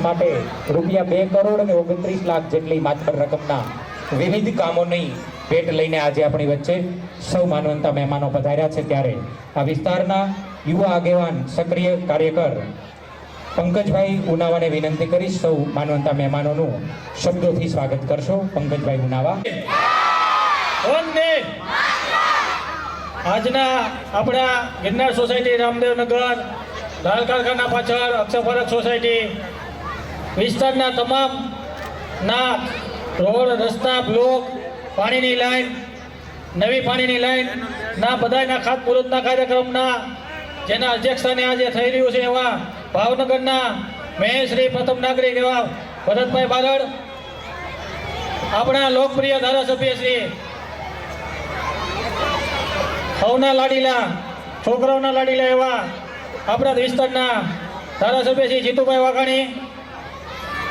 માટે રૂપિયા 2 કરોડ અને 29 લાખ જેટલી માત્ર રકમના વિવિધ કામોની ભેટ લઈને આજે આપણી વચ્ચે સૌ માનવંતા મહેમાનો પધાર્યા છે, ત્યારે આ વિસ્તારના યુવા આગેવાન સક્રિય કાર્યકર પંકજભાઈ ઉનાવાને વિનંતી કરી સૌ માનવંતા મહેમાનોનું શબ્દોથી સ્વાગત કરશો. પંકજભાઈ ઉનાવા. આજના આપણા ગિરનાર સોસાયટી, રામદેવનગર, દાલ કારખાના પાછળ અક્ષરફરક સોસાયટી વિસ્તારના તમામ નાક, રોડ, રસ્તા, બ્લોક, પાણીની લાઈન, નવી પાણીની લાઈન ના બધાના ખાતમુહૂર્તના કાર્યક્રમના જેના અધ્યક્ષસ્થાને આજે થઈ રહ્યું છે એવા ભાવનગરના મેયર પ્રથમ નાગરિક એવા ભરતભાઈ બારડ, આપણા લોકપ્રિય ધારાસભ્ય શ્રી સૌના લાડીલા, છોકરાઓના લાડીલા એવા આપણા વિસ્તારના ધારાસભ્ય શ્રી જીતુભાઈ વાઘાણી,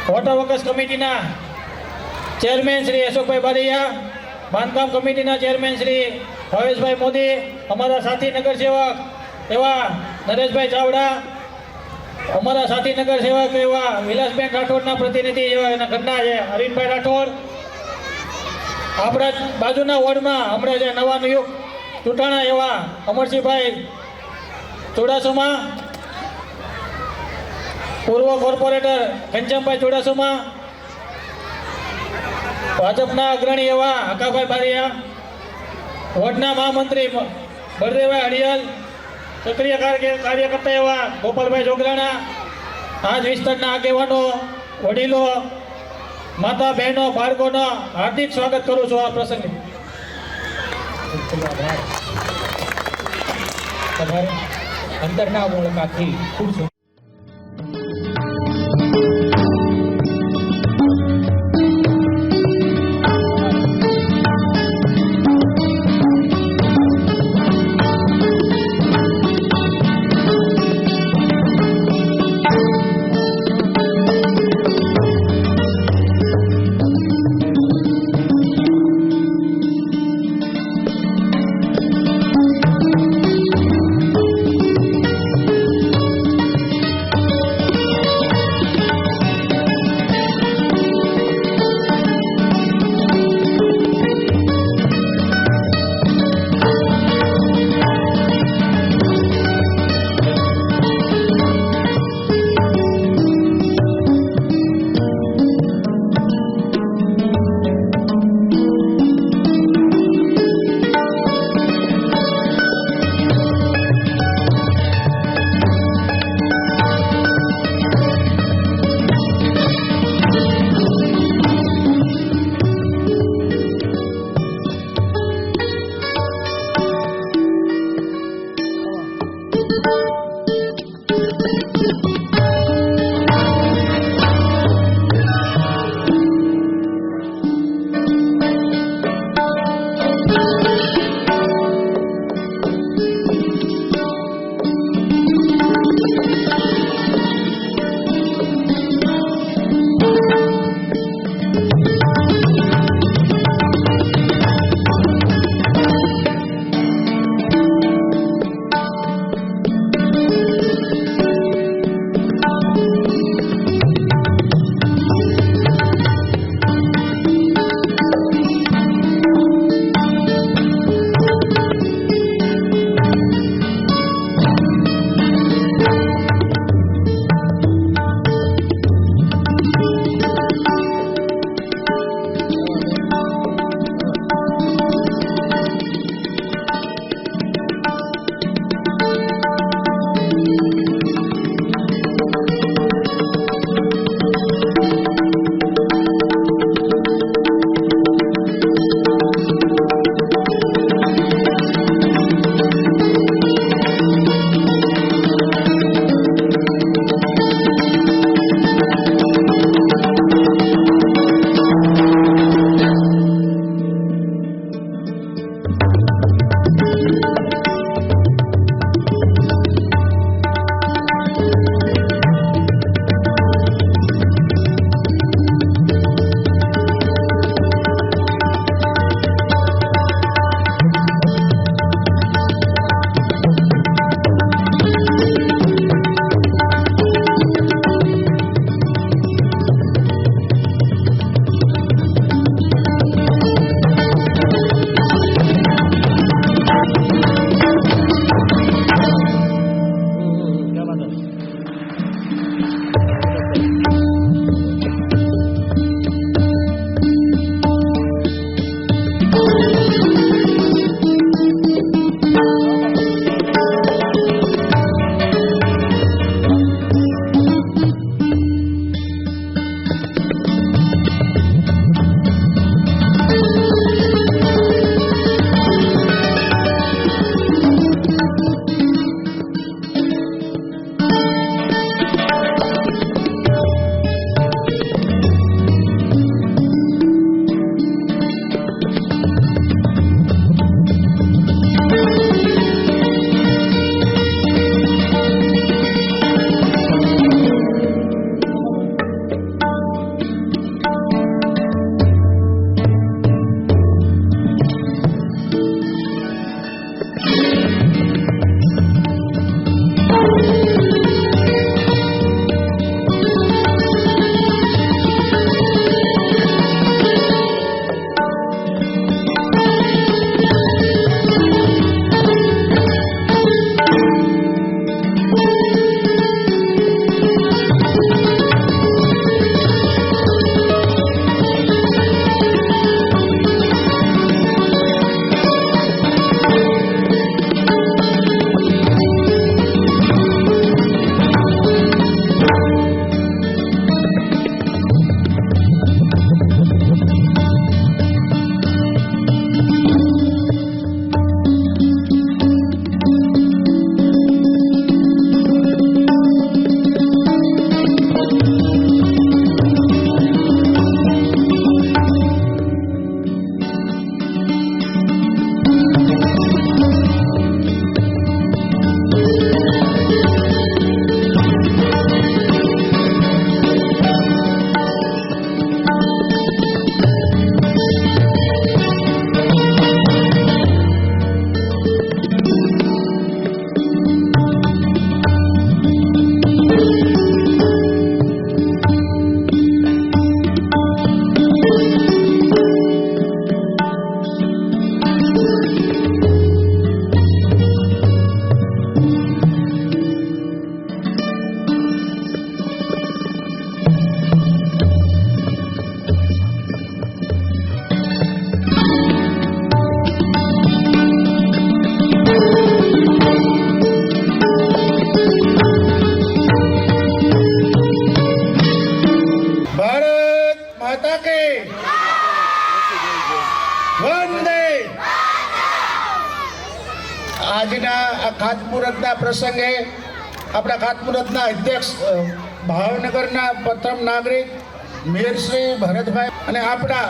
વોટર વર્કર્સ કમિટીના ચેરમેન શ્રી અશોકભાઈ બારૈયા, બાંધકામ કમિટીના ચેરમેન શ્રી ભાવેશભાઈ મોદી, અમારા સાથી નગરસેવક એવા નરેશભાઈ ચાવડા, અમારા સાથી નગરસેવક એવા વિલાસબેન રાઠોડના પ્રતિનિધિ એવા એના ઘરના છે અરવિંદભાઈ રાઠોડ, આપણા બાજુના વોર્ડમાં હમણાં જે નવા નિયુક્ત ચૂંટાણા એવા અમરસિંહભાઈ ચુડાસમા, પૂર્વ કોર્પોરેટર ઘનશ્યામભાઈ ચુડાસમા, ભાજપના અગ્રણી એવા હકાભાઈ બારિયા, વોર્ડના મહામંત્રી બળદેવભાઈ હડિયાલ, સક્રિય કાર્યકર્તા એવા ગોપાલભાઈ જોગરાણા, આ જ વિસ્તારના આગેવાનો, વડીલો, માતા બહેનો, બાળકોનો હાર્દિક સ્વાગત કરું છું આ પ્રસંગે. અંતરના મુલાકાતથી ખૂબ ખાતમુહૂર્તના પ્રસંગે આપણા ખાતમુહૂર્તના અધ્યક્ષ ભાવનગરના પ્રથમ નાગરિક મેયર શ્રી ભરતભાઈ અને આપણા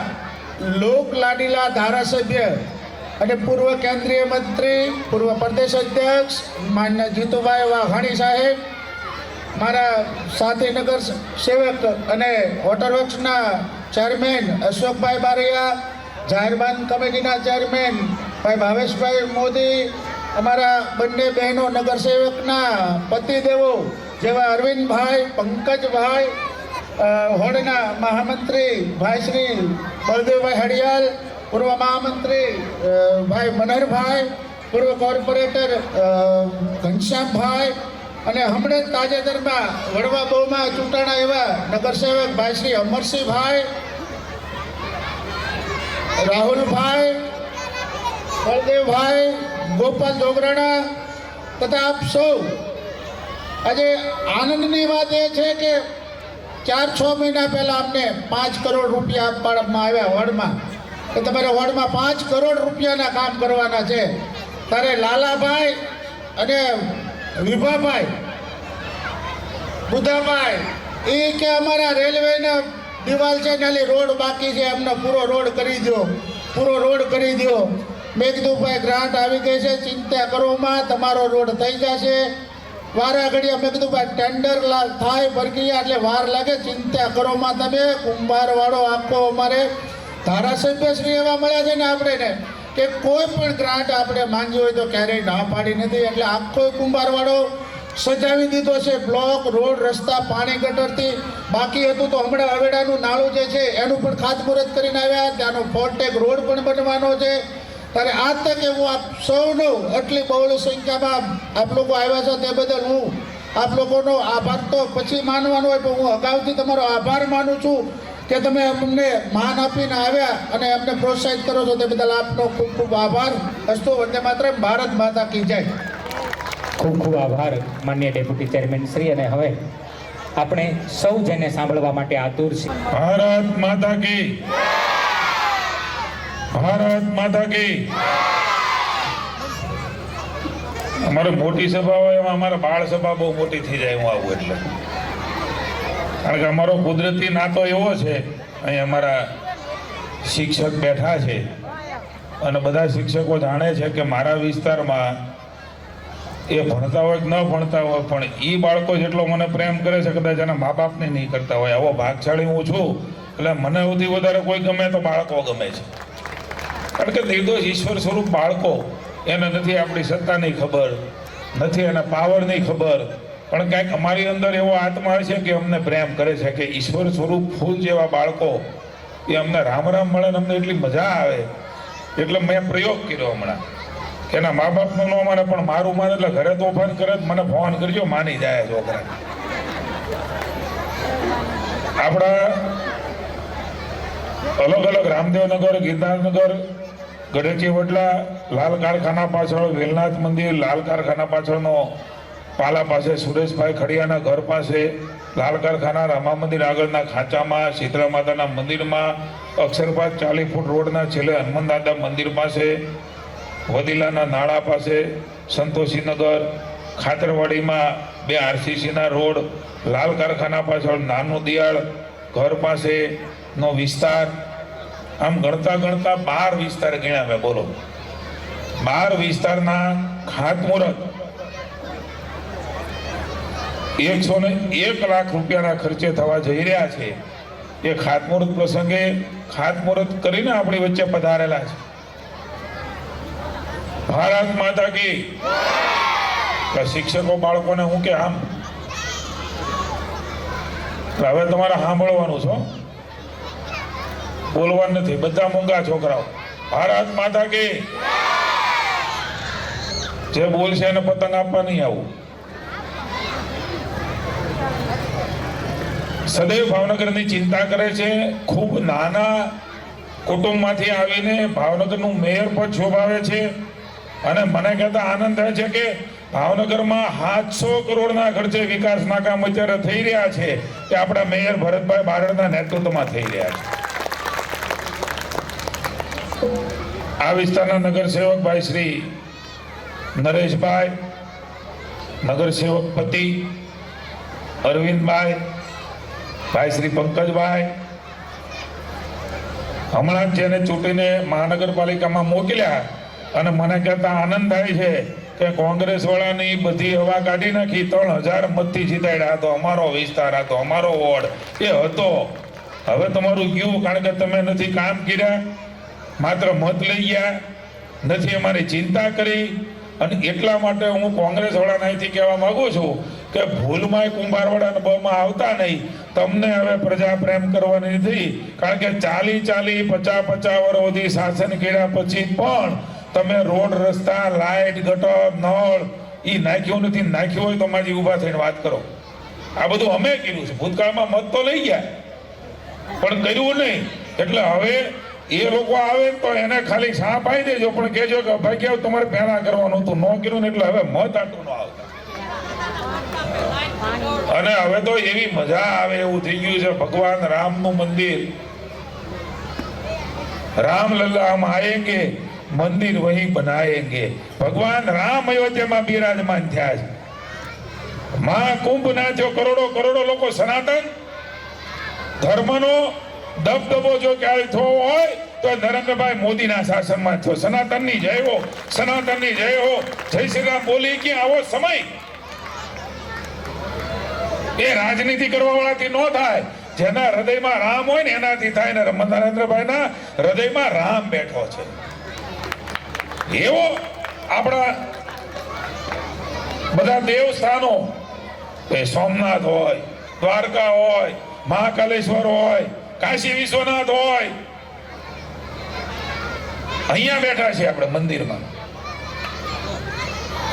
લોક લાડીલા ધારાસભ્ય અને પૂર્વ કેન્દ્રીય મંત્રી પૂર્વ પ્રદેશ અધ્યક્ષ માન્ય જીતુભાઈ વાઘાણી સાહેબ, મારા સાથી નગર સેવક અને વોટર વર્ક્સના ચેરમેન અશોકભાઈ બારૈયા, જાહેરબાન કમિટીના ચેરમેન ભાઈ ભાવેશભાઈ મોદી, અમારા બંને બહેનો નગરસેવકના પતિદેવો જેવા અરવિંદભાઈ, પંકજભાઈ, હોડના મહામંત્રી ભાઈ શ્રી બળદેવભાઈ હડિયાલ, પૂર્વ મહામંત્રી ભાઈ મનહરભાઈ, પૂર્વ કોર્પોરેટર ઘનશ્યામભાઈ અને હમણાં જ તાજેતરમાં વડવા બહુમાં ચૂંટાણા એવા નગરસેવક ભાઈ શ્રી અમરસિંહભાઈ, રાહુલભાઈ, બળદેવભાઈ, ગોપાલ જોગરાણા તથા આપ સૌ. આજે આનંદની વાત એ છે કે 4-6 મહિના પહેલાં અમને 5 કરોડ રૂપિયા આપવામાં આવ્યા વોર્ડમાં કે તમારે વોર્ડમાં 5 કરોડ રૂપિયાના કામ કરવાના છે. ત્યારે લાલાભાઈ અને વિભાભાઈ, બુધાભાઈ એ કે અમારા રેલવેના દિવાલ છે નાલી રોડ બાકી છે, અમને પૂરો રોડ કરી દો, પૂરો રોડ કરી દો. મેં કીધું ભાઈ ગ્રાન્ટ આવી ગઈ છે, ચિંતા કરોમાં, તમારો રોડ થઈ જશે. વારા ઘડિયા મેં કીધું ભાઈ ટેન્ડર થાય પ્રક્રિયા એટલે વાર લાગે, ચિંતા કરોમાં તમે. કુંભારવાળો આખો અમારે ધારાસભ્યશ્રી એવા મળ્યા છે ને આપણે ને કે કોઈ પણ ગ્રાન્ટ આપણે માંગી હોય તો ક્યારેય ના પાડી નથી. એટલે આખો કુંભારવાળો સજાવી દીધો છે, બ્લોક, રોડ, રસ્તા, પાણી ગટરથી. બાકી હતું તો હમણાં હવેડાનું નાળું જે છે એનું પણ ખાતમુહૂર્ત કરીને આવ્યા, ત્યાંનો ફોરટેક રોડ પણ બનવાનો છે. ત્યારે આ તકે હું આપ સૌનો આટલી બહોળી સંખ્યામાં આપ લોકો આવ્યા છો તે બદલ હું આપ લોકોનો આભાર તો પછી માનવાનો હોય, પણ હું અગાઉથી તમારો આભાર માનું છું કે તમે અમને માન આપીને આવ્યા અને અમને પ્રોત્સાહિત કરો છો, તે બદલ આપનો ખૂબ ખૂબ આભાર. અસ્તુ વંદે માતરમ. ભારત માતા કી જય. ખૂબ ખૂબ આભાર માન્ય ડેપ્યુટી ચેરમેન શ્રી. અને હવે આપણે સૌ જેને સાંભળવા માટે આતુર છીએ. ભારત માતા કી, ભારત માતા કી. અમારે મોટી સભા હોય એમાં અમારે બાળ સભા બહુ મોટી થઈ જાય હું આવું એટલે. કારણ કે અમારો કુદરતી નાતો એવો છે, અહીં અમારા શિક્ષક બેઠા છે અને બધા શિક્ષકો જાણે છે કે મારા વિસ્તારમાં એ ભણતા હોય કે ન ભણતા હોય પણ એ બાળકો જેટલો મને પ્રેમ કરે છે કદાચ એના મા બાપને નહીં કરતા હોય. આવો ભાગશાળી હું છું એટલે મને સૌથી વધારે કોઈ ગમે તો બાળકો ગમે છે. કારણ કે નિર્દોષ ઈશ્વર સ્વરૂપ બાળકો, એને નથી આપણી સત્તાની ખબર, નથી એના પાવરની ખબર, પણ કાંઈક અમારી અંદર એવો આત્મા છે કે અમને પ્રેમ કરે છે કે ઈશ્વર સ્વરૂપ ફૂલ જેવા બાળકો એ અમને રામ રામ મળે ને અમને એટલી મજા આવે. એટલે મેં પ્રયોગ કર્યો હમણાં કે એના મા બાપનું ન માને પણ મારું માને એટલે ઘરે તોફાન કરે મને ફોન કરજો, માની જાય છોકરા. આપણા અલગ અલગ રામદેવનગર, ગિરનારનગર, ગઢેચી વડલા, લાલ કારખાના પાછળ વેલનાથ મંદિર, લાલ કારખાના પાછળનો પાલા પાસે સુરેશભાઈ ખડિયાના ઘર પાસે, લાલ કારખાના રામા મંદિર આગળના ખાંચામાં, શીતળા માતાના મંદિરમાં, અક્ષરપાત 40 ફૂટ રોડના છેલ્લે હનુમાન દાદા મંદિર પાસે, વદીલાના નાળા પાસે, સંતોષીનગર, ખાતરવાડીમાં 2 આરસીસીના રોડ, લાલ કારખાના પાછળ નાનું દિયાળ ઘર પાસેનો વિસ્તાર, આમ ગણતા ગણતા 12 વિસ્તાર ગણ્યા મેં. બોલો, 12 વિસ્તારના ખાતમુહૂર્ત 101 લાખ રૂપિયાના ખર્ચે થવા જઈ રહ્યા છે. એ ખાતમુહૂર્ત પ્રસંગે ખાતમુહૂર્ત કરીને આપણી વચ્ચે પધારેલા છે. ભારત માતા કી. શિક્ષકો બાળકોને હું કે આમ હવે તમારે સાંભળવાનું છો, બોલવાનું નથી, બધા મૂંગા છોકરાઓ. ભારત માતા કી. જે બોલશે એને પતંગ આપવા નહીં આવું. સદૈવ ભાવનગરની ચિંતા કરે છે. ખૂબ નાના કુટુંબમાંથી આવીને ભાવનગરનું મેયર પદ શોભાવે છે અને મને કહેતા આનંદ થાય છે કે ભાવનગરમાં 700 કરોડના ખર્ચે વિકાસના કામ અત્યારે થઈ રહ્યા છે કે આપણા મેયર ભરતભાઈ બારડના નેતૃત્વમાં થઈ રહ્યા છે. આ વિસ્તારના નગરસેવક ભાઈ શ્રી નરેશભાઈ, નગરસેવક પતિ અરવિંદભાઈ, ભાઈ શ્રી પંકજભાઈ, હમણાં જ જેને ચૂંટીને મહાનગરપાલિકામાં મોકલ્યા અને મને કહેતા આનંદ થાય છે કે કોંગ્રેસ વાળાની બધી હવા કાઢી નાખી, 3000 મતથી જીતાડ્યા. તો અમારો વિસ્તાર, આ તો અમારો વોર્ડ એ હતો. હવે તમારું ગયું, કારણ કે તમે નથી કામ કર્યા, માત્ર મત લઈ ગયા, નથી અમારી ચિંતા કરી. અને એટલા માટે હું કોંગ્રેસ વાળાને અહીંથી કહેવા માંગુ છું કે ભૂલમાં કુંભારવાડા બમાં આવતા નહીં. તમને હવે પ્રજા પ્રેમ કરવાની નથી, કારણ કે 40 50 વર્ષ સુધી શાસન કર્યા પછી પણ તમે રોડ, રસ્તા, લાઇટ, ગટર, નળ એ નાખ્યું નથી. નાખ્યું હોય તો મારી ઊભા થઈને વાત કરો. આ બધું અમે કર્યું છે. ભૂતકાળમાં મત તો લઈ ગયા પણ કર્યું નહીં. એટલે હવે એ લોકો આવે તો એને ખાલી સાપ આપી દેજો, પણ કહેજો કે ભાઈ કેવું તમારે પહેલા કરવાનું હતું, ન કર્યું ને એટલે હવે મત આટલું ન આવતા. અને હવે તો એવી મજા આવે એવું થઈ ગયું છે. ભગવાન રામનું મંદિર, રામલલ્લા હમ આયેંગે, મંદિર વહી બનાએંગે. ભગવાન રામ અયોધ્યામાં બિરાજમાન થયા છે. મહાકુંભ ના થયો, કરોડો લોકો સનાતન ધર્મનો દબદબો જો ક્યારે થયો હોય તો નરેન્દ્રભાઈ મોદીના શાસનમાં થયો. સનાતનની જય હો, સનાતનની જય હો, જય શ્રી રામ બોલી કે આવો સમય એ રાજનીતિ કરવા વાળાથી ન થાય. જેના હૃદયમાં રામ હોય ને એનાથી થાય. ને નરેન્દ્રભાઈના હૃદયમાં રામ બેઠો છે. એવો આપણા બધા દેવસ્થાનો, સોમનાથ હોય, દ્વારકા હોય, મહાકાલેશ્વર હોય, કાશી વિશ્વનાથ હોય, અહીંયા બેઠા છે આપણે મંદિરમાં.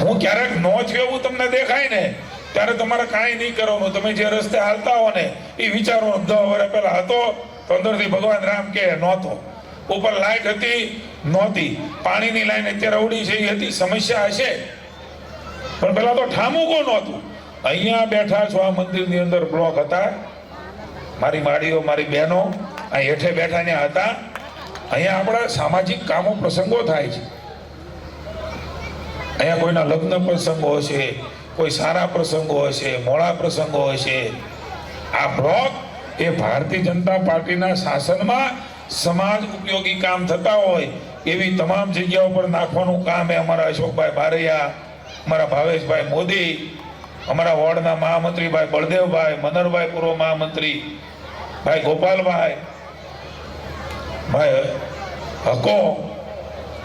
હું ક્યારેક નો છું એવું તમને દેખાય ને ત્યારે તમારે કાંઈ નહીં કરવાનું. તમે જે રસ્તે હાલતા હો ને એ વિચારવાનું. 10 વર્ષ પહેલા હતો તો અંદરથી ભગવાન રામ કે નહોતો. ઉપર લાઈટ હતી નહોતી, પાણીની લાઈન અત્યારે ઉડી છે એ હતી. સમસ્યા હશે પણ પેલા તો ઠામુકો નહોતું. અહીંયા બેઠા છો આ મંદિરની અંદર બ્લોક હતા. મારી માડીઓ, મારી બહેનો આ હેઠે બેઠા ને હતા. અહીંયા આપણા સામાજિક કામો, પ્રસંગો થાય છે. અહીંયા કોઈના લગ્ન પ્રસંગો હશે, કોઈ સારા પ્રસંગો હશે, મોડા પ્રસંગો હશે. આ બ્લોક એ ભારતીય જનતા પાર્ટીના શાસનમાં સમાજ ઉપયોગી કામ થતા હોય એવી તમામ જગ્યાઓ પર નાખવાનું કામ એ અમારા અશોકભાઈ બારૈયા, અમારા ભાવેશભાઈ મોદી, અમારા વોર્ડના મહામંત્રી ભાઈ બળદેવભાઈ, મનરભાઈ પૂર્વ મહામંત્રી ભાઈ ગોપાલભાઈ, ભાઈ હકો,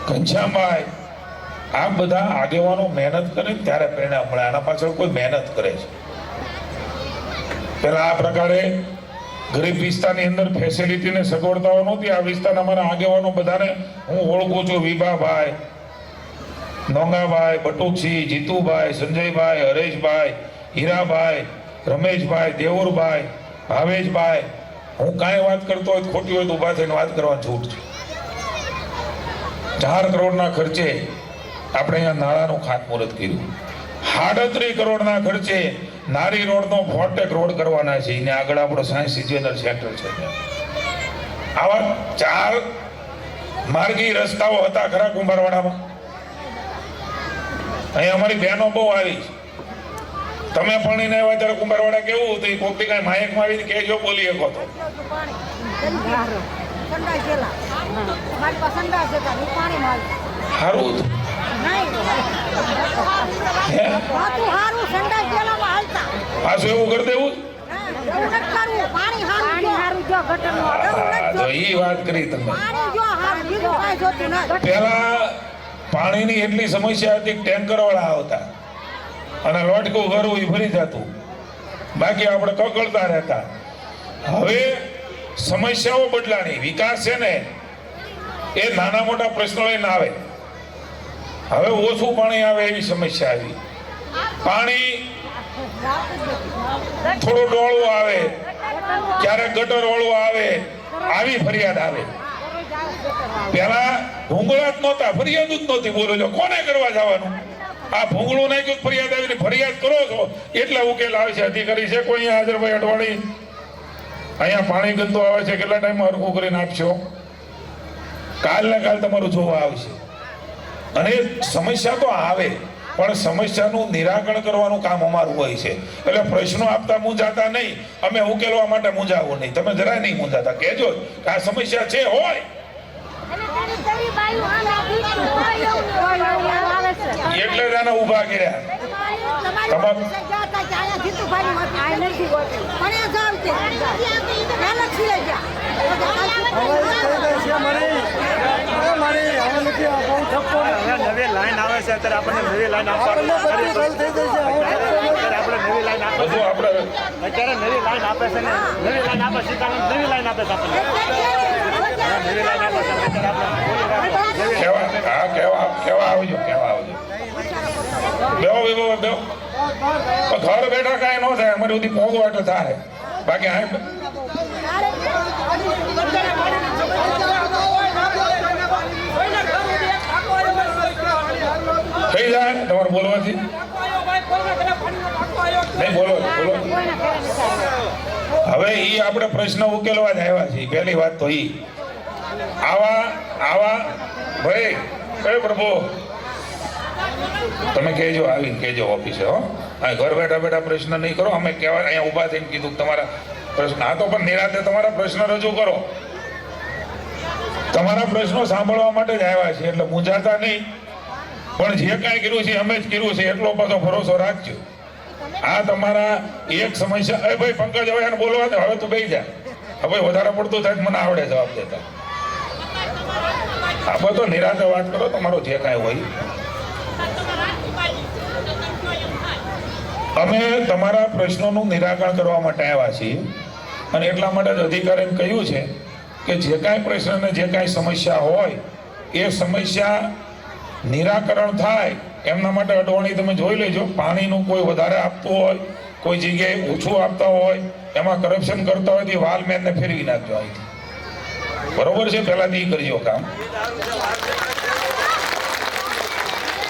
ઘનશ્યામભાઈ, આ બધા આગેવાનો મહેનત કરે ત્યારે પરિણામ મળે. આના પાછળ કોઈ મહેનત કરે છે. પેલા આ પ્રકારે ગરીબ વિસ્તારની અંદર ફેસિલિટીને સગવડતાઓ નહોતી. આ વિસ્તારના અમારા આગેવાનો બધાને હું ઓળખું છું. વિભાભાઈ, નોંગાભાઈ, બટુકસિંહ, જીતુભાઈ, સંજયભાઈ, હરેશભાઈ, હીરાભાઈ, રમેશભાઈ, દેવુરભાઈ, ભાવેશભાઈ. હું કાંઈ વાત કરતો હોય ખોટી હોય તો ઊભા થઈને વાત કરવાની છૂટ છે. 4 કરોડના ખર્ચે આપણે અહીંયા નાળાનું ખાતમુહૂર્ત કર્યું. 37 કરોડના ખર્ચે નારી રોડનો ફોર્ટેક રોડ કરવાના છે. એને આગળ આપણો સાયન્સ રિજિયનલ સેન્ટર છે. આવા 4 માર્ગી રસ્તાઓ હતા ખરા કુંભારવાડામાં. અહીંયા અમારી બહેનો બહુ આવી છે. તમે પાણીને આવ્યા ત્યારે કુંભારવાડા કેવું હતું? કોકથી કાંઈ માયકમાં આવીને કહેજો, બોલી શકો તો. સારું પાછું એવું કરી દેવું. તો એ વાત કરી તમે. પેલા પાણીની એટલી સમસ્યા હતી, ટેન્કર વાળા આવતા અને લોટકું કરવું એ ભરી જતું, બાકી આપણે કકળતા રહેતા. હવે સમસ્યાઓ બદલાણી. વિકાસ છે ને એ નાના મોટા પ્રશ્નો લઈને આવે. હવે ઓછું પાણી આવે એવી સમસ્યા આવી. પાણી થોડું ડોળું આવે, ક્યારેક ગટર વાળું આવે, આવી ફરિયાદ આવે. પેલા ભૂંગળા જ નહોતા, ફરિયાદ જ નહોતી. બોલો છો કોને કરવા જવાનું? આ ભૂંગળું નાખ્યું, ફરિયાદ આવીને ફરિયાદ કરો છો એટલે ઉકેલ આવે છે. અધિકારી છે કોઈ અહીંયા હાજર? ભાઈ અઠવાડી અહીંયા પાણી ગંદુ આવે છે, કેટલા ટાઈમમાં હરખું કરીને આપશો? કાલ ને કાલ તમારું જોવા આવશે. અને સમસ્યા તો આવે. પણ સમસ્યાનું નિરાકરણ કરવાનું કામ અમારું હોય છે. એટલે પ્રશ્નો આપતા મૂંઝાતા નહીં, અમે ઉકેલવા માટે મૂંઝાવો નહીં. તમે જરાય નહીં મૂંઝાતા, કહેજો કે આ સમસ્યા છે હોય એટલે જ આને ઊભા કર્યા. નવી લાઈન આવે છે અત્યારે આપણને નવી લાઈન બધું આપણે અત્યારે નવી લાઈન આપે છે ને નવી લાઈન આપે સીતારામ નવી લાઈન આપે છે આપણને નવી લાઈન આપે છે અત્યારે આપણે કેવા આવજો બેહો ઘર બેઠા કાંઈ ન થાય, અમારી બધી પોગો એટલે થાય. બાકી હા થઈ જાય તમારે બોલવાથી નહીં બોલો. હવે ઈ આપણે પ્રશ્ન ઉકેલવા જ આવ્યા છીએ. પહેલી વાત તો ઈ આવા ભાઈ કયો પ્રભુ તમે કહેજો, આવીને કહેજો ઓફિસે. હો આ ઘર બેઠા બેઠા પ્રશ્ન નહીં કરો. અમે કહેવા અહીંયા ઊભા થઈને કીધું તમારા પ્રશ્ન, હા તો પણ નિરાતે તમારા પ્રશ્ન રજૂ કરો. તમારા પ્રશ્નો સાંભળવા માટે જ આવ્યા છીએ, એટલે મૂંઝાતા નહીં. પણ જે કાંઈ કર્યું છે અમે જ કર્યું છે એટલો બધો ભરોસો રાખજો. આ તમારા એક સમસ્યા ભાઈ પંકજ હવે એને બોલવા દે, હવે તું બેસી જા. હવે વધારે પડતું થાય મને આવડે જવાબ દેતા. આ બધો નિરાતે વાત કરો તમારો જે કાંઈ હોય. અમે તમારા પ્રશ્નોનું નિરાકરણ કરવા માટે આવ્યા છીએ અને એટલા માટે જ અધિકારીને કહ્યું છે કે જે કાંઈ પ્રશ્ન ને જે કાંઈ સમસ્યા હોય એ સમસ્યા નિરાકરણ થાય એમના માટે અડવાણી તમે જોઈ લેજો. પાણીનું કોઈ વધારે આપતું હોય, કોઈ જગ્યાએ ઓછું આપતા હોય, એમાં કરપ્શન કરતા હોય તો વાલમેનને ફેરવી નાખજો અહીંથી. બરોબર છે? પહેલાથી કરજો કામ.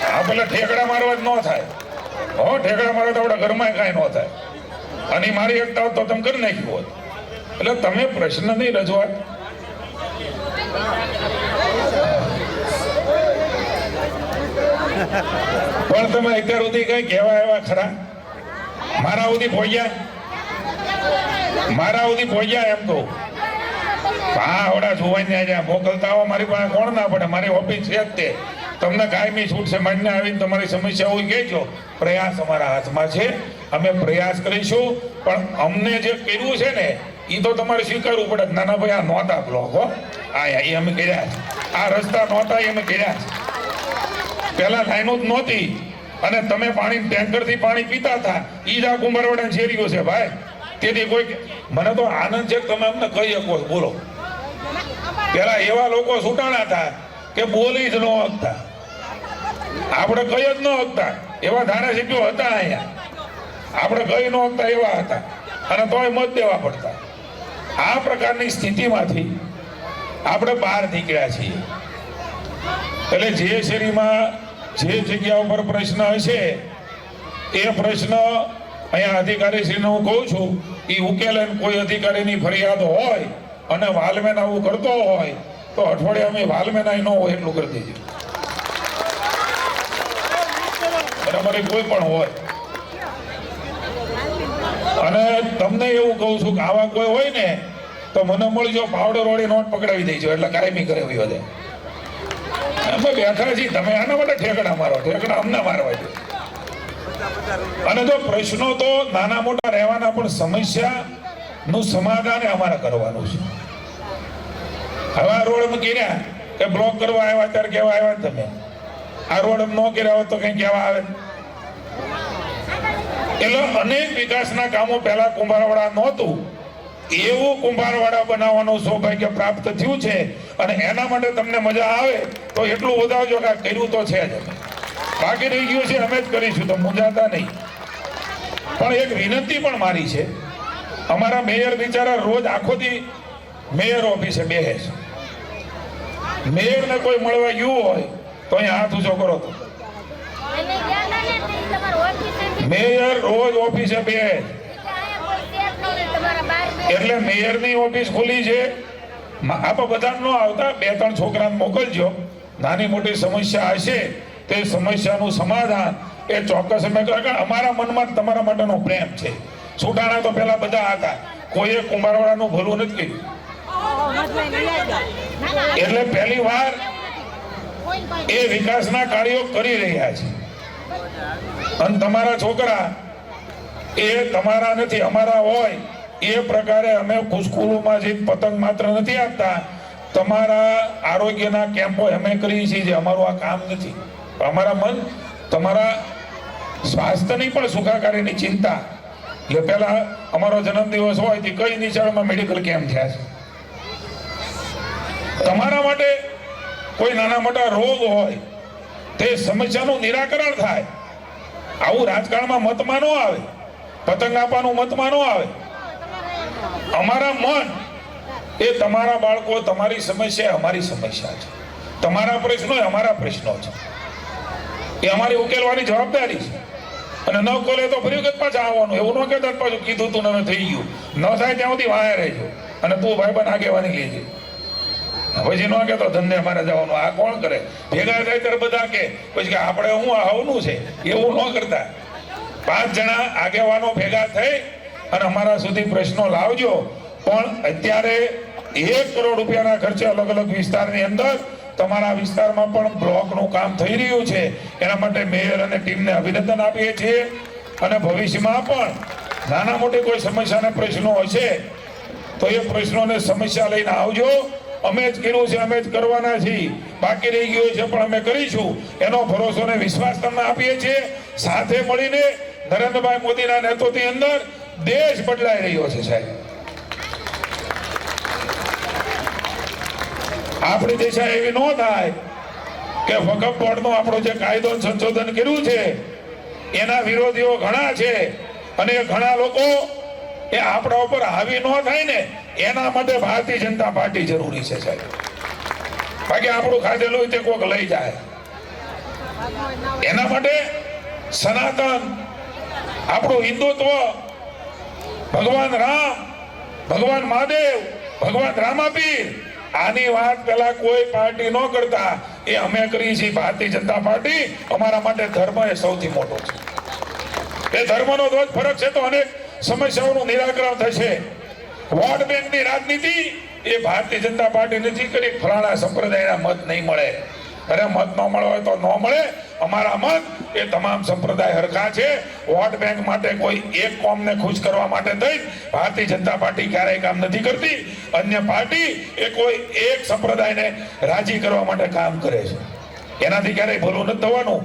હા પેલા ઠેકડા મારવા જ ન થાય. હો ઠેકડા મારો તો આપણા ઘરમાં કાંઈ ન થાય. અને મારી એકતા હોત તો તમે કરી નાખ્યું હોત. એટલે તમે પ્રશ્ન નહીં રજૂઆત પણ તમે અત્યાર સુધી કઈ કહેવા આવ્યા ખરા? મારા સુધી પહોંચ્યા એમ તો હા ઓડા જોવાઈને આજે મોકલતા હો. મારી પાસે કોણ ના પડે, મારી ઓફિસ છે જ તે. તમને કાયમી છૂટ છે. માન્ય આવીને તમારી સમસ્યા હોય કહેજો. પ્રયાસ અમારા હાથમાં છે, અમે પ્રયાસ કરીશું. પણ અમને જે કર્યું છે ને એ તો તમારે સ્વીકારવું પડે. નાના ભાઈ આ નહોતા બ્લોક હો, એ અમે કર્યા છે. આ રસ્તા નહોતા એ અમે કર્યા છે. પહેલા લાઈનો જ નહોતી અને તમે પાણી ટેન્કરથી પાણી પીતા હતા. ઈ જ આ કુંભારવાડા શેરીઓ છે ભાઈ. તેથી કોઈ મને તો આનંદ છે કે તમે અમને કહી શકો. બોલો પેલા એવા લોકો છૂટાણા હતા કે બોલી જ ન શકતા, આપણે કઈ જ ન શકતા એવા ધારાસભ્યો હતા અહીંયા. આપણે કઈ ન શકતા એવા હતા અને તોય મત દેવા પડતા. આ પ્રકારની સ્થિતિમાંથી આપણે બહાર નીકળ્યા છીએ. એટલે જે શેરીમાં જે જગ્યા ઉપર પ્રશ્ન હશે એ પ્રશ્ન અહીંયા અધિકારીશ્રીને હું કહું છું એ ઉકેલે. કોઈ અધિકારીની ફરિયાદ હોય અને વાલમેન આવું કરતો હોય તો અઠવાડિયા અમે વાલમેનાય ન હોય એટલું કરી દેજો. બરાબર? કોઈ પણ હોય. અને તમને એવું કહું છું કે આવા કોઈ હોય ને તો મને મળજો, પાવડર વાળી નોટ પકડાવી દેજો એટલે કાયમી કરાવી વધે. અમે બેઠા છીએ, તમે આના માટે ઠેકડા મારો, ઠેકડા અમને મારવા દો. અને જો પ્રશ્નો તો નાના મોટા રહેવાના, પણ સમસ્યાનું સમાધાન અમારે કરવાનું છે. હવે આ રોડ અમે કર્યા કે બ્લોક કરવા આવ્યા ત્યારે કેવા આવ્યા તમે? આ રોડ ન કર્યા હોત તો કઈ કેવા આવે? એટલે અનેક વિકાસના કામો પહેલા કુંભારવાડા નહોતું, એવું કુંભારવાડા બનાવવાનું સૌભાગ્ય પ્રાપ્ત થયું છે. અને એના માટે તમને મજા આવે તો એટલું વધાવજો કે કર્યું તો છે જ. બાકી રહી ગયું છે અમે જ કરીશું, તો મૂંઝાતા નહીં. પણ એક વિનંતી પણ મારી છે. અમારા મેયર બિચારા રોજ આખોથી મેયર ઓફિસે બેસે છે. મેયરને કોઈ મળવા ગયું હોય તો અહીંયા હાથ ઊંચો કરો. તો મેયર રોજ ઓફિસે બેસે એટલે મેયરની ઓફિસ ખુલી છે. આપણે બધા ન આવતા, 2-3 છોકરાને મોકલજો. નાની મોટી સમસ્યા હશે તે સમસ્યાનું સમાધાન એ ચોક્કસ અમે કારણ કે અમારા મનમાં તમારા માટેનો પ્રેમ છે. છૂટાણા તો પહેલા બધા હતા, કોઈએ કુંભારવાળાનું ભલું નથી કર્યું. એટલે પહેલી વાર એ વિકાસના કાર્યો કરી રહ્યા છે. અને તમારા છોકરા એ તમારા નથી અમારા હોય એ પ્રકારે અમે સ્કૂલોમાં જે પતંગ માત્ર નથી આપતા, તમારા આરોગ્યના કેમ્પો અમે કરીએ છીએ. જે અમારું આ કામ નથી, અમારા મન તમારા સ્વાસ્થ્યની પણ સુખાકારીની ચિંતા. એટલે પહેલા અમારો જન્મદિવસ હોય તે કઈ નિશાળમાં મેડિકલ કેમ્પ થયા છે. તમારા માટે કોઈ નાના મોટા રોગ હોય તે સમસ્યાનું નિરાકરણ થાય. આવું રાજકારણમાં મતમાં ન આવે, પતંગ આપવાનું મતમાં ન આવે. અમારા મન એ તમારા બાળકો, તમારી સમસ્યા અમારી સમસ્યા છે, તમારા પ્રશ્નો એ અમારા પ્રશ્નો છે. એ અમારી ઉકેલવાની જવાબદારી છે. અને ન કોલે તો ફરી વખત પાછા આવવાનું. એવું ન કહેતા પાછું કીધું તું ને થઈ ગયું. ન થાય ત્યાં સુધી વાયા રહેજો અને તું ભાઈબંધ આગેવાની લેજે. પછી ન કહેતો ધંધે મારે જવાનું. આ કોણ કરે? ભેગા થાય ત્યારે બધા કે પછી કે આપણે હું આવનું છે, એવું ન કરતા. 5 જણા આગેવાનો ભેગા થઈ અને અમારા સુધી પ્રશ્નો લાવજો. પણ અત્યારે 1 કરોડ રૂપિયાના ખર્ચે અલગ અલગ વિસ્તારની અંદર તમારા વિસ્તારમાં પણ બ્લોકનું કામ થઈ રહ્યું છે. એના માટે મેયર અને ટીમને અભિનંદન આપીએ છીએ. અને ભવિષ્યમાં પણ નાના મોટી કોઈ સમસ્યાના પ્રશ્નો હશે તો એ પ્રશ્નોને સમસ્યા લઈને આવજો. અમે જ કર્યું છે, અમે જ કરવાના છીએ. બાકી રહી ગયું છે પણ અમે કરીશું. એનો ભરોસો અને વિશ્વાસ તમને આપીએ છીએ. સાથે મળીને નરેન્દ્રભાઈ મોદીના નેતૃત્વની અંદર દેશ બદલાઈ રહ્યો છે. સાહેબ, આપણી દિશા એવી ન થાય કે વકફ બોર્ડનો આપણો જે કાયદો સંશોધન કર્યું છે એના વિરોધીઓ ઘણા છે અને એ ઘણા લોકો એ આપણા ઉપર હાવી ન થાય ને એના માટે ભારતીય જનતા પાર્ટી જરૂરી છે. સાહેબ, બાકી આપણું ખાધેલું તે કોઈક લઈ જાય. એના માટે સનાતન, આપણું હિન્દુત્વ, ભગવાન રામ, ભગવાન મહાદેવ, ભગવાન રામાપીર, આની વાત પેલા કોઈ પાર્ટી ન કરતા એ અમે કરીએ છીએ. ભારતીય જનતા પાર્ટી, અમારા માટે ધર્મ એ સૌથી મોટો છે. એ ધર્મનો જ ફરક છે તો અનેક સમસ્યાઓનું નિરાકરણ થશે. વોટ બેંકની રાજનીતિ એ ભારતીય જનતા પાર્ટી નથી કરી. ફલાણા સંપ્રદાયના મત નહીં મળે. અરે મત ન મળે હોય તો ન મળે. અમારા મત એ તમામ સંપ્રદાય હરખા છે. વોટ બેંક માટે કોઈ એક કોમને ખુશ કરવા માટે થઈ ભારતીય જનતા પાર્ટી ક્યારેય કામ નથી કરતી. અન્ય પાર્ટી એ કોઈ એક સંપ્રદાયને રાજી કરવા માટે કામ કરે છે. એનાથી ક્યારેય ભલું નથી થવાનું.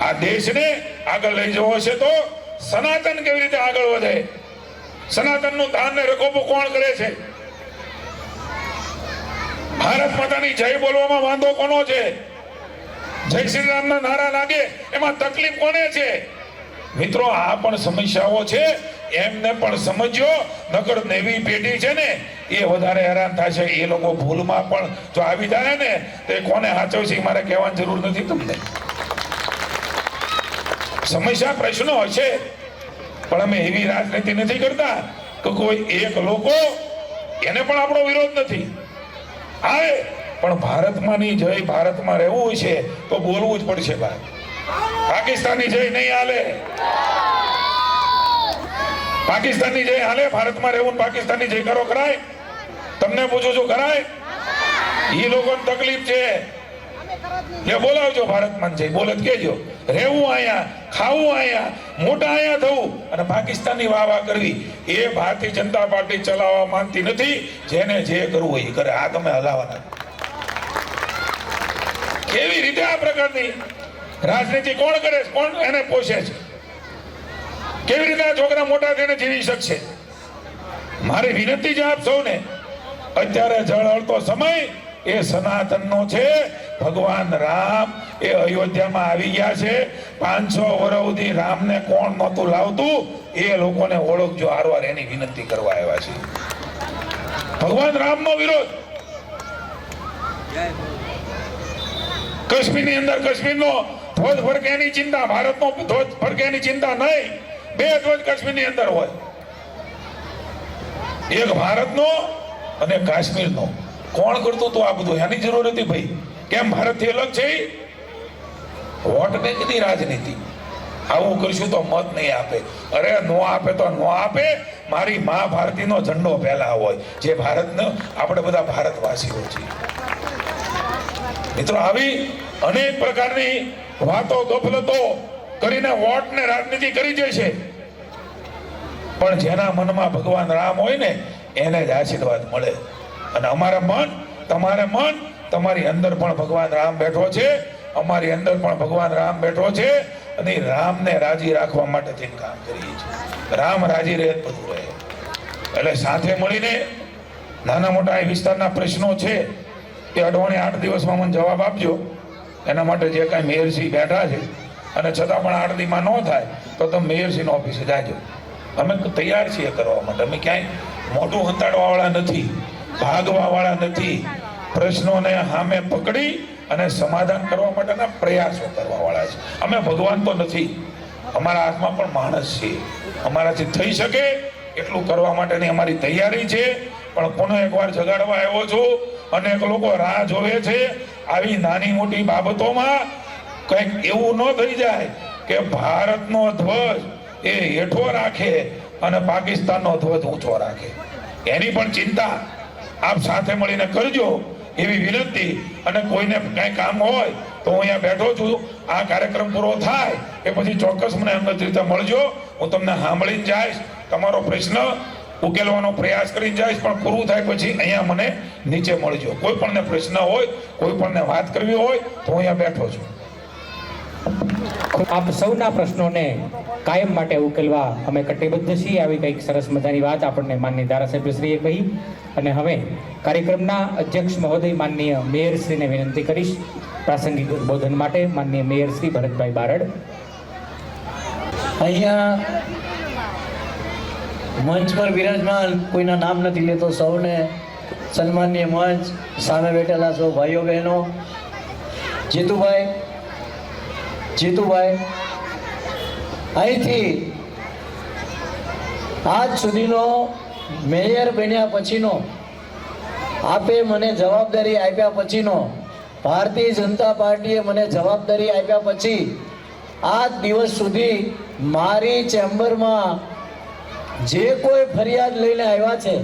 આ દેશને આગળ લઈ જવો છે તો સનાતન કેવી રીતે આગળ વધે? સનાતનનું દાન ને રકોપો કોણ કરે છે? ભારત માતાની જય બોલવામાં વાંધો કોનો છે? જય શ્રી રામના નારા લાગે એમાં તકલીફ કોને છે? મિત્રો, આ પણ સમસ્યાઓ છે, એમને પણ સમજો. નકર નવી પેઢી છે ને એ વધારે હેરાન થશે. એ લોકો ભૂલમાં પણ જો આવી જાય ને તો કોને સાચવશે મારે કહેવાની જરૂર નથી તમને. સમસ્યા પ્રશ્નો હશે પણ અમે એવી રાજનીતિ નથી કરતા કે કોઈ એક લોકો એને પણ આપણો વિરોધ નથી. આવે પણ ભારતમાંની જય, ભારતમાં રહેવું છે તો બોલવું જ પડશે. ભાઈ, પાકિસ્તાનની જય નહીં હાલે. પાકિસ્તાનની જય હાલે? ભારતમાં રહેવું પાકિસ્તાનની જય કરો કરાય? તમને પૂછું છું, કરાય? એ લોકોને તકલીફ છે એ બોલાવજો ભારતમાં જઈ. બોલે કેજો રહેવું અહીંયા, ખાવું અહીંયા, મોટા અહીંયા થવું અને પાકિસ્તાનની વાહ કરવી એ ભારતીય જનતા પાર્ટી ચલાવવા માંગતી નથી. જેને જે કરવું એ કરે. આ તમે હલાવાના. કેવી રીતે આ પ્રકારની રાજનીતિ કોણ કરે છે? કોણ એને પોષે છે? કેવી રીતે આ છોકરા મોટા થઈને જીવી શકશે? મારી વિનંતી છે આપ સૌને, અત્યારે જળહળતો સમય એ સનાતનનો છે. ભગવાન રામ એ અયોધ્યામાં આવી ગયા છે. 500 વર્ષ સુધી રામને કોણ નહોતું લાવતું એ લોકોને ઓળખજો. હારવાર એની વિનંતી કરવા આવ્યા છે. ભગવાન રામનો વિરોધ કાશ્મીરની અંદર, કાશ્મીરનો ધ્વજ ફરકેની ચિંતા, ભારતનો ધ્વજ ફરકેની ચિંતા નહીં. 2 ધ્વજ કાશ્મીરની અંદર હોય, એક ભારતનો અને કાશ્મીરનો. કોણ કરતું હતું આ બધું? એની જરૂર હતી ભાઈ. કેમ ભારતથી અલગ છે? વોટને કીધી રાજનીતિ, આવું કરશું તો મત નહીં આપે, અરે નો આપે તો નો આપે, મારી મા ભારતીનો ઝંડો પહેલા હોય, જે ભારતનો આપણે બધા ભારતવાસીઓ છીએ. મિત્રો આવી અનેક પ્રકારની વાતો ગફલતો કરીને વોટને રાજનીતિ કરી જશે, પણ જેના મનમાં ભગવાન રામ હોય ને એને જ આશીર્વાદ મળે. અને અમારા મન, તમારે મન, તમારી અંદર પણ ભગવાન રામ બેઠો છે, અમારી અંદર પણ ભગવાન રામ બેઠો છે, અને રામને રાજી રાખવા માટે થઈને કામ કરીએ છીએ. રામ રાજી રહે બધું રહે. એટલે સાથે મળીને નાના મોટા એ વિસ્તારના પ્રશ્નો છે એ અડવાણી 8 દિવસમાં મને જવાબ આપજો. એના માટે જે કાંઈ મેયરશ્રી બેઠા છે, અને છતાં પણ 8 દીમાં ન થાય તો તમે મેયરશ્રીની ઓફિસે જાજો. અમે તૈયાર છીએ કરવા માટે. અમે ક્યાંય મોઢું હંતાડવાવાળા નથી, ભાગવાવાળા નથી. પ્રશ્નોને સામે પકડી અને સમાધાન કરવા માટેના પ્રયાસો કરવાવાળા છે. અમે ભગવાન તો નથી, અમારા હાથમાં પણ માણસ છે. અમારાથી થઈ શકે એટલું કરવા માટેની અમારી તૈયારી છે. પણ કોનો એકવાર જગાડવા આવ્યો છું. અનેક લોકો રાહ જોવે છે. આવી નાની મોટી બાબતોમાં કંઈક એવું ન થઈ જાય કે ભારતનો ધ્વજ એ હેઠો રાખે અને પાકિસ્તાનનો ધ્વજ ઊંચો રાખે. એની પણ ચિંતા આપ સાથે મળીને કરજો એવી વિનંતી. અને કોઈને કાંઈ કામ હોય તો હું અહીંયા બેઠો છું. આ કાર્યક્રમ પૂરો થાય એ પછી ચોક્કસ મને અંગત રીતે મળજો. હું તમને સાંભળીને જઈશ, તમારો પ્રશ્ન ઉકેલવાનો પ્રયાસ કરીને જઈશ. પણ પૂરું થાય પછી અહીંયા મને નીચે મળજો. કોઈ પણને પ્રશ્ન હોય, કોઈ પણને વાત કરવી હોય તો હું અહીંયા બેઠો છું. આપ સૌના પ્રશ્નોને કાયમ માટે ઉકેલવા અમે કટિબદ્ધ છીએ. આવી કંઈક સરસ મજાની વાત આપણને માનનીય ધારાસભ્યશ્રીએ કહી. અને હવે કાર્યક્રમના અધ્યક્ષ મહોદય માનનીય મેયરશ્રીને વિનંતી કરીશ પ્રાસંગિક ઉદ્બોધન માટે. માનનીય મેયરશ્રી ભરતભાઈ બારડ. અહીંયા મંચ પર વિરાજમાન, કોઈના નામ નથી લેતો, સૌને સન્માનીય મંચ, સામે બેઠેલા સૌ ભાઈઓ બહેનો, જીતુભાઈ અહીંથી આજ સુધીનો મેયર બન્યા પછીનો, આપે મને જવાબદારી આપ્યા પછીનો, ભારતીય જનતા પાર્ટીએ મને જવાબદારી આપ્યા પછી આજ દિવસ સુધી મારી ચેમ્બરમાં જે કોઈ ફરિયાદ લઈને આવ્યા છે,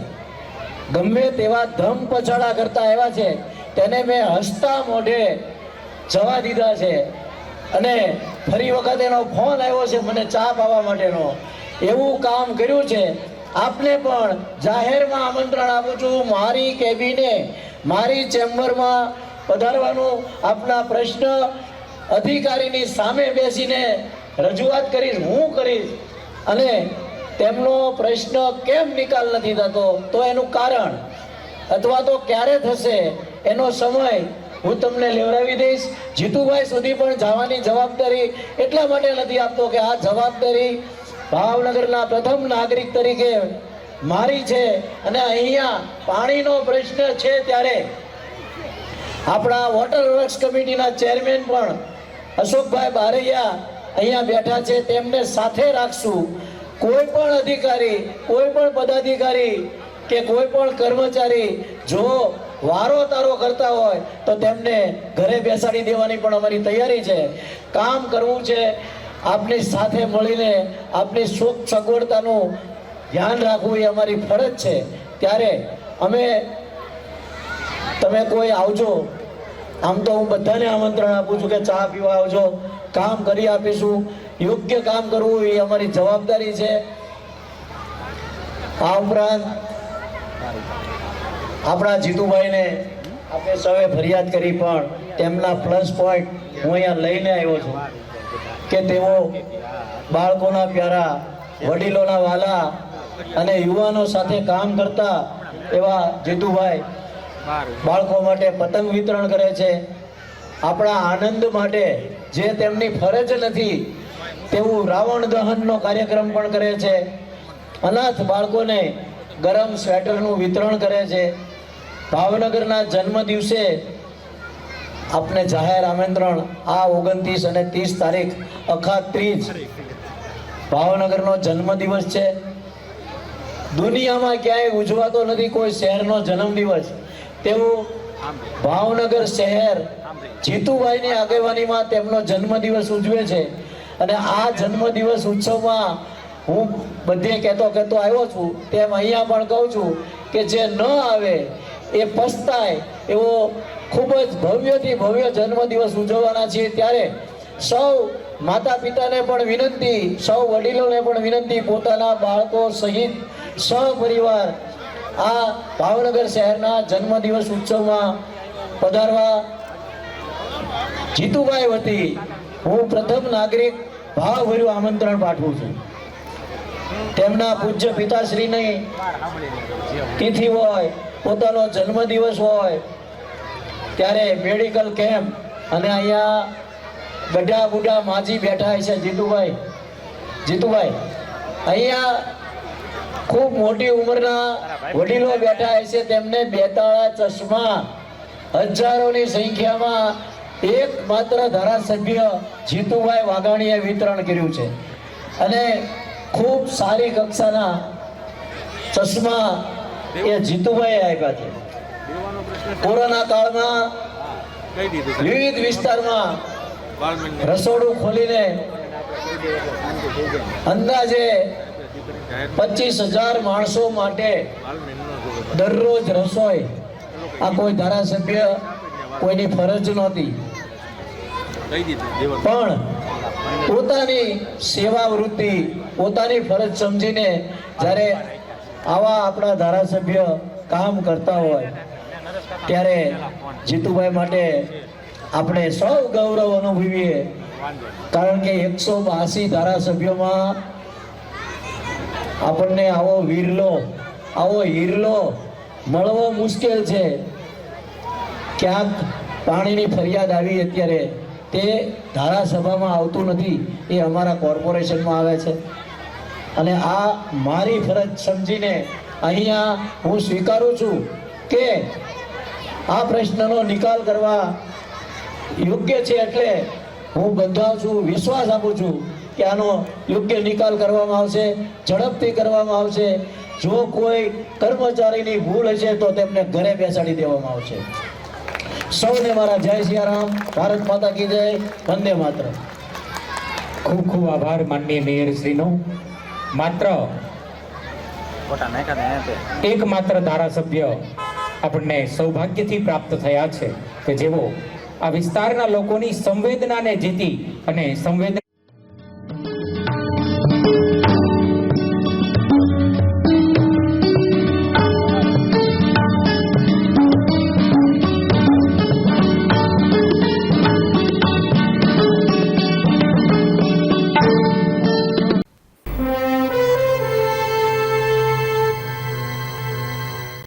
ગમે તેવા ધમ પછાડા કરતા આવ્યા છે, તેને મેં હસતા મોઢે જવા દીધા છે. અને ફરી વખત એનો ફોન આવ્યો છે મને ચા પાવા માટેનો. એવું કામ કર્યું છે. આપને પણ જાહેરમાં આમંત્રણ આપું છું, મારી કેબિને, મારી ચેમ્બરમાં પધારવાનું. આપના પ્રશ્ન અધિકારીની સામે બેસીને રજૂઆત કરીશ, હું કરીશ. અને તેમનો પ્રશ્ન કેમ નિકાલ નથી થતો તો એનું કારણ અથવા તો ક્યારે થશે એનો સમય હું તમને લેવડાવી દઈશ. જીતુભાઈ સુધી પણ જવાની જવાબદારી એટલા માટે નથી આપતો કે આ જવાબદારી ભાવનગરના પ્રથમ નાગરિક તરીકે મારી છે. અને અહીંયા પાણીનો પ્રશ્ન છે ત્યારે આપણા વોટર વર્ક્સ કમિટીના ચેરમેન પણ અશોકભાઈ બારૈયા અહીંયા બેઠા છે, તેમને સાથે રાખશું. કોઈ પણ અધિકારી, કોઈ પણ પદાધિકારી કે કોઈ પણ કર્મચારી જો વારો તારો કરતા હોય તો તેમને ઘરે બેસાડી દેવાની પણ અમારી તૈયારી છે. કામ કરવું છે, આપની સાથે મળીને આપની સુખ સગવડતાનું ધ્યાન રાખવું એ અમારી ફરજ છે. ત્યારે અમે, તમે કોઈ આવજો, આમ તો હું બધાને આમંત્રણ આપું છું કે ચા પીવા આવજો, કામ કરી આપીશું. યોગ્ય કામ કરવું એ અમારી જવાબદારી છે. આ ઉપરાંત આપણા જીતુભાઈને આપણે સૌએ ફરિયાદ કરી, પણ તેમના પ્લસ પોઈન્ટ હું અહીંયા લઈને આવ્યો છું કે તેઓ બાળકોના પ્યારા, વડીલોના વાલા અને યુવાનો સાથે કામ કરતા એવા જીતુભાઈ બાળકો માટે પતંગ વિતરણ કરે છે. આપણા આનંદ માટે જે તેમની ફરજ નથી તેવું રાવણ દહનનો કાર્યક્રમ પણ કરે છે. અનાથ બાળકોને ગરમ સ્વેટરનું વિતરણ કરે છે. ભાવનગરના જન્મ દિવસે આપને જાહેર આમંત્રણ, આ 29 અને 30 તારીખ અખાત ત્રીજ ભાવનગરનો જન્મદિવસ છે. દુનિયામાં ક્યાંય ઉજવાતો નથી કોઈ શહેરનો જન્મદિવસ, તેવું ભાવનગર શહેર જીતુભાઈની આગેવાનીમાં તેમનો જન્મદિવસ ઉજવે છે અને આ જન્મદિવસ ઉત્સવમાં હું બધે કહેતો આવ્યો છું તેમ અહીંયા પણ કહું છું કે જે ન આવે એ પસ્તાય એવો ખૂબ જ ભવ્યથી ભવ્ય જન્મદિવસ ઉજવવાના છીએ. ત્યારે સૌ માતા પિતાને પણ વિનંતી, સૌ વડીલોને પણ વિનંતી, પોતાના બાળકો સહિત સહપરિવાર આ ભાવનગર શહેરના જન્મદિવસ ઉત્સવમાં પધારવા જીતુભાઈ વતી હું પ્રથમ નાગરિક ભાવભર્યું આમંત્રણ પાઠવું છું. તેમના પૂજ્ય પિતાશ્રીની તિથિ હોય, પોતાનો જન્મદિવસ હોય ત્યારે મેડિકલ કેમ્પ અને અહીંયા ગઢા બુઢા માજી બેઠા છે. જીતુભાઈ અહીંયા ખૂબ મોટી ઉંમરના વડીલો બેઠા છે. તેમને બેતાળા ચશ્મા હજારોની સંખ્યામાં એકમાત્ર ધારાસભ્ય જીતુભાઈ વાઘાણીએ વિતરણ કર્યું છે અને ખૂબ સારી કક્ષાના ચશ્મા એ જીતુભાઈએ આપ્યા છે. કોરોના કાળમાં વિવિધ વિસ્તારમાં રસોડું ખોલીને અંદાજે 25,000 માણસો માટે દરરોજ રસોઈ, આ કોઈ ધારાસભ્ય કોઈની ફરજ નહોતી, પણ પોતાની સેવા વૃત્તિ, પોતાની ફરજ સમજીને જ્યારે આવા આપણા ધારાસભ્ય કામ કરતા હોય ત્યારે જીતુભાઈ માટે આપણે સૌ ગૌરવ અનુભવીએ. કારણ કે 182 ધારાસભ્યોમાં આપણને આવો હીરલો મળવો મુશ્કેલ છે. ક્યાંક પાણીની ફરિયાદ આવી અત્યારે તે ધારાસભામાં આવતું નથી, એ અમારા કોર્પોરેશનમાં આવે છે અને આ મારી ફરજ સમજીને અહીંયા હું સ્વીકારું છું કે આ પ્રશ્નનો નિકાલ કરવા યોગ્ય છે. એટલે હું બંધાવું છું, વિશ્વાસ આપું છું કે આનો યોગ્ય નિકાલ કરવામાં આવશે, ઝડપથી કરવામાં આવશે. જો કોઈ કર્મચારીની ભૂલ હશે તો તેમને ઘરે બેસાડી દેવામાં આવશે. સૌને મારા જય સિયારામ, ભારત માતા કી જય, વંદે માતરમ. ખૂબ ખૂબ આભાર માનનીય મેયરશ્રીનો. માત્ર એકમાત્ર ધારાસભ્ય આપણને સૌભાગ્યથી પ્રાપ્ત થયા છે કે જેઓ આ વિસ્તારના લોકોની સંવેદનાને જીતી અને સંવેદના